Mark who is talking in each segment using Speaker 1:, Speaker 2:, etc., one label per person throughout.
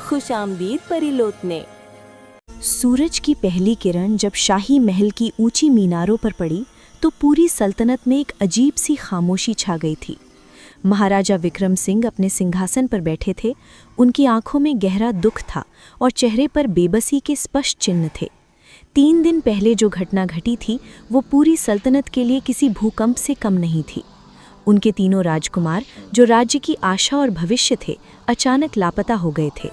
Speaker 1: खुशामदीद परिलोतने।
Speaker 2: सूरज की पहली किरण जब शाही महल की ऊंची मीनारों पर पड़ी तो पूरी सल्तनत में एक अजीब सी खामोशी छा गई थी। महाराजा विक्रम सिंह अपने सिंहासन पर बैठे थे। उनकी आंखों में गहरा दुख था और चेहरे पर बेबसी के स्पष्ट चिन्ह थे। 3 दिन पहले जो घटना घटी थी वो पूरी सल्तनत के लिए किसी भूकंप से कम नहीं थी। उनके तीनों राजकुमार, जो राज्य की आशा और भविष्य थे, अचानक लापता हो गए थे।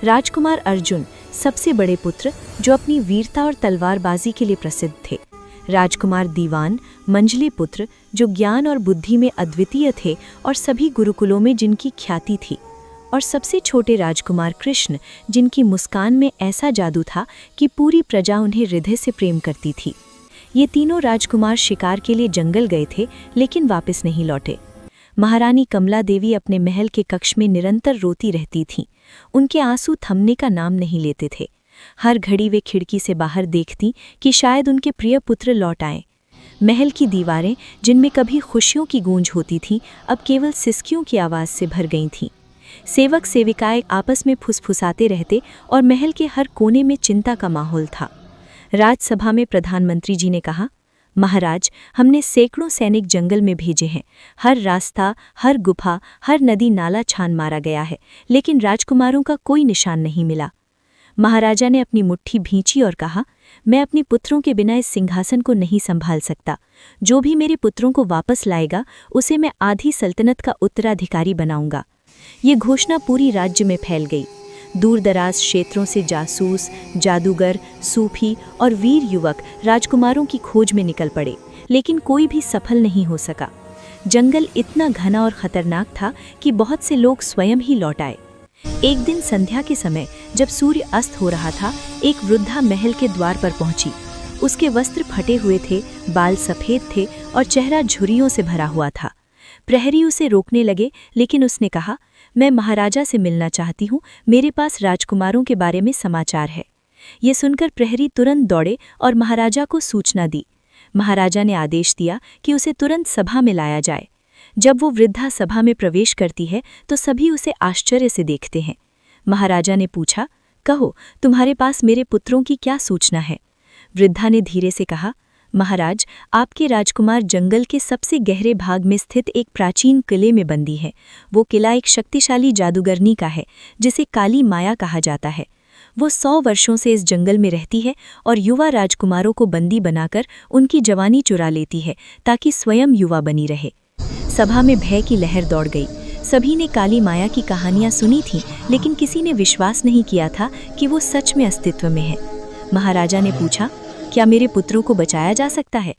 Speaker 2: राजकुमार अर्जुन, सबसे बड़े पुत्र, जो अपनी वीरता और तलवारबाजी के लिए प्रसिद्ध थे। राजकुमार दीवान, मंझले पुत्र, जो ज्ञान और बुद्धि में अद्वितीय थे और सभी गुरुकुलों में जिनकी ख्याति थी। और सबसे छोटे राजकुमार कृष्ण, जिनकी मुस्कान में ऐसा जादू था कि पूरी प्रजा उन्हें हृदय से प्रेम करती थी। ये तीनों राजकुमार शिकार के लिए जंगल गए थे, लेकिन वापस नहीं लौटे। महारानी कमला देवी अपने महल के कक्ष में निरंतर रोती रहती थीं। उनके आंसू थमने का नाम नहीं लेते थे। हर घड़ी वे खिड़की से बाहर देखती कि शायद उनके प्रिय पुत्र लौट आएं। महल की दीवारें, जिनमें कभी खुशियों की गूंज होती थीं, अब केवल सिसकियों की आवाज़ से भर गई थीं। सेवक सेविकाएं आपस में फुसफुसाते रहते और महल के हर कोने में चिंता का माहौल था। राजसभा में प्रधानमंत्री जी ने कहा, महाराज, हमने सैकड़ों सैनिक जंगल में भेजे हैं। हर रास्ता, हर गुफा, हर नदी नाला छान मारा गया है, लेकिन राजकुमारों का कोई निशान नहीं मिला। महाराजा ने अपनी मुट्ठी भींची और कहा, मैं अपने पुत्रों के बिना इस सिंहासन को नहीं संभाल सकता। जो भी मेरे पुत्रों को वापस लाएगा, उसे मैं आधी सल्तनत का उत्तराधिकारी बनाऊंगा। ये घोषणा पूरी राज्य में फैल गई। दूर दराज क्षेत्रों से जासूस, जादूगर, सूफी और वीर युवक राजकुमारों की खोज में निकल पड़े, लेकिन कोई भी सफल नहीं हो सका। जंगल इतना घना और खतरनाक था कि बहुत से लोग स्वयं ही लौट आए। एक दिन संध्या के समय जब सूर्य अस्त हो रहा था, एक वृद्धा महल के द्वार पर पहुंची। उसके वस्त्र फटे हुए थे, बाल सफ़ेद थे और चेहरा झुर्रियों से भरा हुआ था। प्रहरी उसे रोकने लगे, लेकिन उसने कहा, मैं महाराजा से मिलना चाहती हूँ। मेरे पास राजकुमारों के बारे में समाचार है। ये सुनकर प्रहरी तुरंत दौड़े और महाराजा को सूचना दी। महाराजा ने आदेश दिया कि उसे तुरंत सभा में लाया जाए। जब वो वृद्धा सभा में प्रवेश करती है तो सभी उसे आश्चर्य से देखते हैं। महाराजा ने पूछा, कहो, तुम्हारे पास मेरे पुत्रों की क्या सूचना है? वृद्धा ने धीरे से कहा, महाराज, आपके राजकुमार जंगल के सबसे गहरे भाग में स्थित एक प्राचीन किले में बंदी है। वो किला एक शक्तिशाली जादूगरनी का है, जिसे काली माया कहा जाता है। वो 100 वर्षों से इस जंगल में रहती है और युवा राजकुमारों को बंदी बनाकर उनकी जवानी चुरा लेती है, ताकि स्वयं युवा बनी रहे। सभा में भय की लहर दौड़ गई। सभी ने काली माया की कहानियां सुनी थीं, लेकिन किसी ने विश्वास नहीं किया था कि वो सच में अस्तित्व में है। महाराजा ने पूछा, क्या मेरे पुत्रों को बचाया जा सकता है?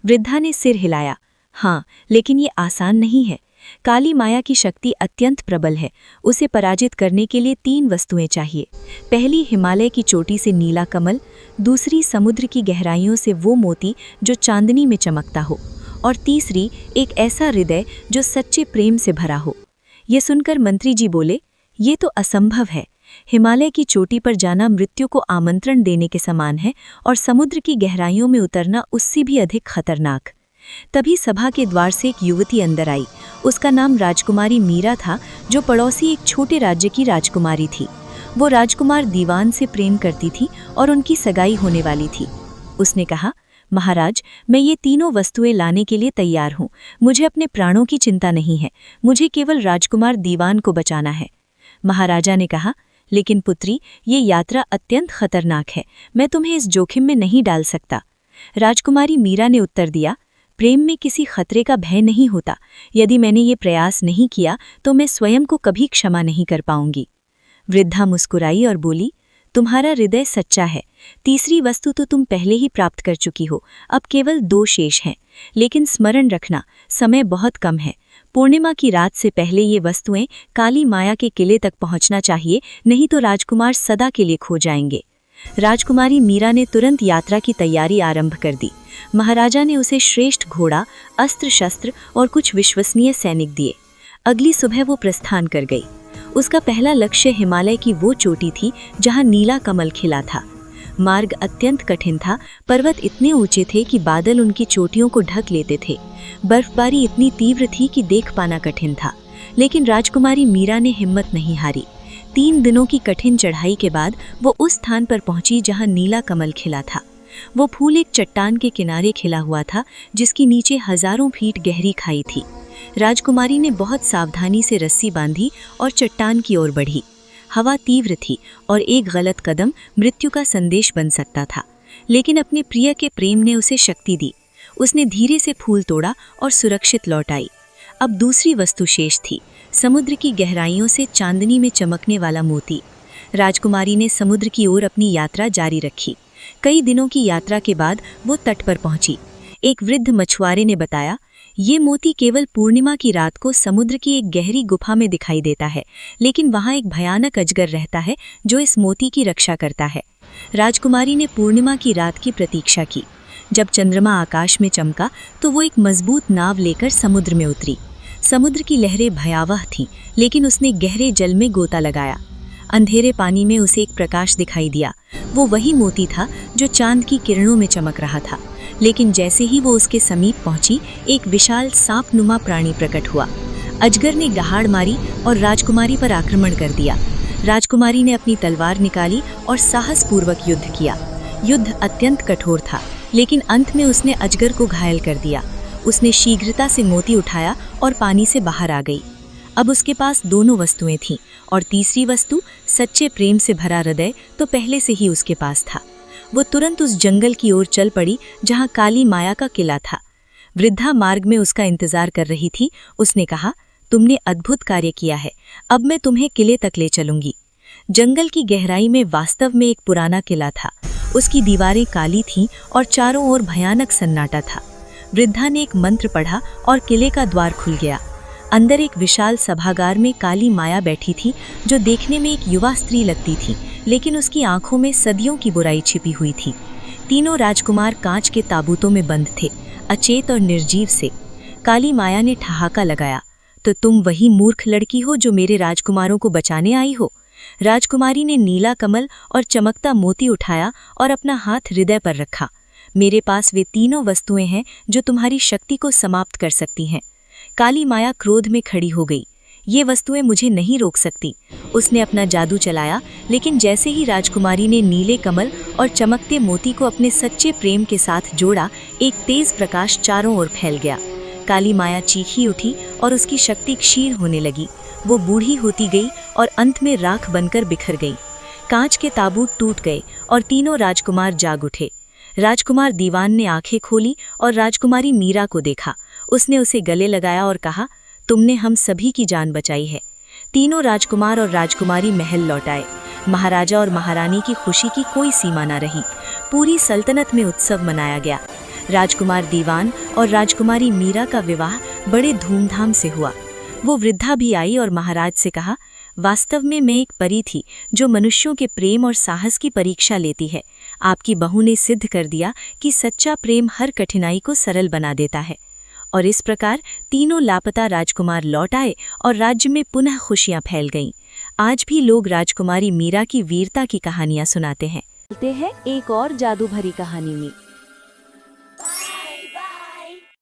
Speaker 2: वृद्धा ने सिर हिलाया, हाँ, लेकिन ये आसान नहीं है। काली माया की शक्ति अत्यंत प्रबल है। उसे पराजित करने के लिए 3 वस्तुएं चाहिए। पहली, हिमालय की चोटी से नीला कमल। दूसरी, समुद्र की गहराइयों से वो मोती जो चांदनी में चमकता हो। और तीसरी, एक ऐसा हृदय जो सच्चे प्रेम से भरा हो। ये सुनकर मंत्री जी बोले, ये तो असंभव है। हिमालय की चोटी पर जाना मृत्यु को आमंत्रण देने के समान है और समुद्र की गहराइयों में उतरना उससे भी अधिक खतरनाक। तभी सभा के द्वार से एक युवती अंदर आई। उसका नाम राजकुमारी मीरा था, जो पड़ोसी एक छोटे राज्य की राजकुमारी थी। वो राजकुमार दीवान से प्रेम करती थी और उनकी सगाई होने वाली थी। उसने कहा, महाराज, मैं ये तीनों वस्तुएं लाने के लिए तैयार हूँ। मुझे अपने प्राणों की चिंता नहीं है। मुझे केवल राजकुमार दीवान को बचाना है। महाराजा ने कहा, लेकिन पुत्री, ये यात्रा अत्यंत खतरनाक है। मैं तुम्हें इस जोखिम में नहीं डाल सकता। राजकुमारी मीरा ने उत्तर दिया, प्रेम में किसी खतरे का भय नहीं होता। यदि मैंने ये प्रयास नहीं किया तो मैं स्वयं को कभी क्षमा नहीं कर पाऊंगी। वृद्धा मुस्कुराई और बोली, तुम्हारा हृदय सच्चा है। तीसरी वस्तु तो तुम पहले ही प्राप्त कर चुकी हो। अब केवल 2 शेष हैं। लेकिन स्मरण रखना, समय बहुत कम है। पूर्णिमा की रात से पहले ये वस्तुएं काली माया के किले तक पहुंचना चाहिए, नहीं तो राजकुमार सदा के लिए खो जाएंगे। राजकुमारी मीरा ने तुरंत यात्रा की तैयारी आरंभ कर दी। महाराजा ने उसे श्रेष्ठ घोड़ा, अस्त्र शस्त्र और कुछ विश्वसनीय सैनिक दिए। अगली सुबह वो प्रस्थान कर गई। उसका पहला लक्ष्य हिमालय की वो चोटी थी जहां नीला कमल खिला था। मार्ग अत्यंत कठिन था। पर्वत इतने ऊंचे थे कि बादल उनकी चोटियों को ढक लेते थे। बर्फबारी इतनी तीव्र थी कि देख पाना कठिन था, लेकिन राजकुमारी मीरा ने हिम्मत नहीं हारी। 3 दिनों की कठिन चढ़ाई के बाद वो उस स्थान पर पहुंची जहां नीला कमल खिला था। वो फूल एक चट्टान के किनारे खिला हुआ था, जिसकी नीचे हजारों फीट गहरी खाई थी। राजकुमारी ने बहुत सावधानी से रस्सी बांधी और चट्टान की ओर बढ़ी। हवा तीव्र थी और एक गलत कदम मृत्यु का संदेश बन सकता था, लेकिन अपने प्रिय के प्रेम ने उसे शक्ति दी। उसने धीरे से फूल तोड़ा और सुरक्षित लौट आई। अब दूसरी वस्तु शेष थी, समुद्र की गहराइयों से चांदनी में चमकने वाला मोती। राजकुमारी ने समुद्र की ओर अपनी यात्रा जारी रखी। कई दिनों की यात्रा के बाद वो तट पर पहुंची। एक वृद्ध मछुआरे ने बताया, ये मोती केवल पूर्णिमा की रात को समुद्र की एक गहरी गुफा में दिखाई देता है, लेकिन वहां एक भयानक अजगर रहता है जो इस मोती की रक्षा करता है। राजकुमारी ने पूर्णिमा की रात की प्रतीक्षा की। जब चंद्रमा आकाश में चमका तो वो एक मजबूत नाव लेकर समुद्र में उतरी। समुद्र की लहरें भयावह थीं, लेकिन उसने गहरे जल में गोता लगाया। अंधेरे पानी में उसे एक प्रकाश दिखाई दिया। वो वही मोती था जो चांद की किरणों में चमक रहा था। लेकिन जैसे ही वो उसके समीप पहुंची, एक विशाल सांपनुमा प्राणी प्रकट हुआ। अजगर ने दहाड़ मारी और राजकुमारी पर आक्रमण कर दिया। राजकुमारी ने अपनी तलवार निकाली और साहसपूर्वक युद्ध किया। युद्ध अत्यंत कठोर था, लेकिन अंत में उसने अजगर को घायल कर दिया। उसने शीघ्रता से मोती उठाया और पानी से बाहर आ गई। अब उसके पास दोनों वस्तुएं थीं, और तीसरी वस्तु, सच्चे प्रेम से भरा हृदय, तो पहले से ही उसके पास था। वो तुरंत उस जंगल की ओर चल पड़ी जहां काली माया का किला था। वृद्धा मार्ग में उसका इंतजार कर रही थी। उसने कहा, तुमने अद्भुत कार्य किया है, अब मैं तुम्हें किले तक ले चलूंगी। जंगल की गहराई में वास्तव में एक पुराना किला था। उसकी दीवारें काली थीं और चारों ओर भयानक सन्नाटा था। वृद्धा ने एक मंत्र पढ़ा और किले का द्वार खुल गया। अंदर एक विशाल सभागार में काली माया बैठी थी, जो देखने में एक युवा स्त्री लगती थी, लेकिन उसकी आंखों में सदियों की बुराई छिपी हुई थी। तीनों राजकुमार कांच के ताबूतों में बंद थे, अचेत और निर्जीव से। काली माया ने ठहाका लगाया, तो तुम वही मूर्ख लड़की हो जो मेरे राजकुमारों को बचाने आई हो। राजकुमारी ने नीला कमल और चमकता मोती उठाया और अपना हाथ हृदय पर रखा। मेरे पास वे तीनों वस्तुएं हैं जो तुम्हारी शक्ति को समाप्त कर सकती हैं। काली माया क्रोध में खड़ी हो गई। ये वस्तुएं मुझे नहीं रोक सकती। उसने अपना जादू चलाया, लेकिन जैसे ही राजकुमारी ने नीले कमल और चमकते मोती को अपने सच्चे प्रेम के साथ जोड़ा, एक तेज प्रकाश चारों ओर फैल गया। काली माया चीखी उठी और उसकी शक्ति क्षीण होने लगी। वो बूढ़ी होती गई और अंत में राख बनकर बिखर गई। कांच के ताबूत टूट गए और तीनों राजकुमार जाग उठे। राजकुमार दीवान ने आंखें खोली और राजकुमारी मीरा को देखा। उसने उसे गले लगाया और कहा, तुमने हम सभी की जान बचाई है। तीनों राजकुमार और राजकुमारी महल लौट आए। महाराजा और महारानी की खुशी की कोई सीमा न रही। पूरी सल्तनत में उत्सव मनाया गया। राजकुमार दीवान और राजकुमारी मीरा का विवाह बड़े धूमधाम से हुआ। वो वृद्धा भी आई और महाराज से कहा, वास्तव में मैं एक परी थी जो मनुष्यों के प्रेम और साहस की परीक्षा लेती है। आपकी बहू ने सिद्ध कर दिया कि सच्चा प्रेम हर कठिनाई को सरल बना देता है। और इस प्रकार तीनों लापता राजकुमार लौट आए और राज्य में पुनः खुशियां फैल गईं। आज भी लोग राजकुमारी मीरा की वीरता की कहानियां सुनाते हैं।
Speaker 1: चलते हैं एक और जादू भरी कहानी में।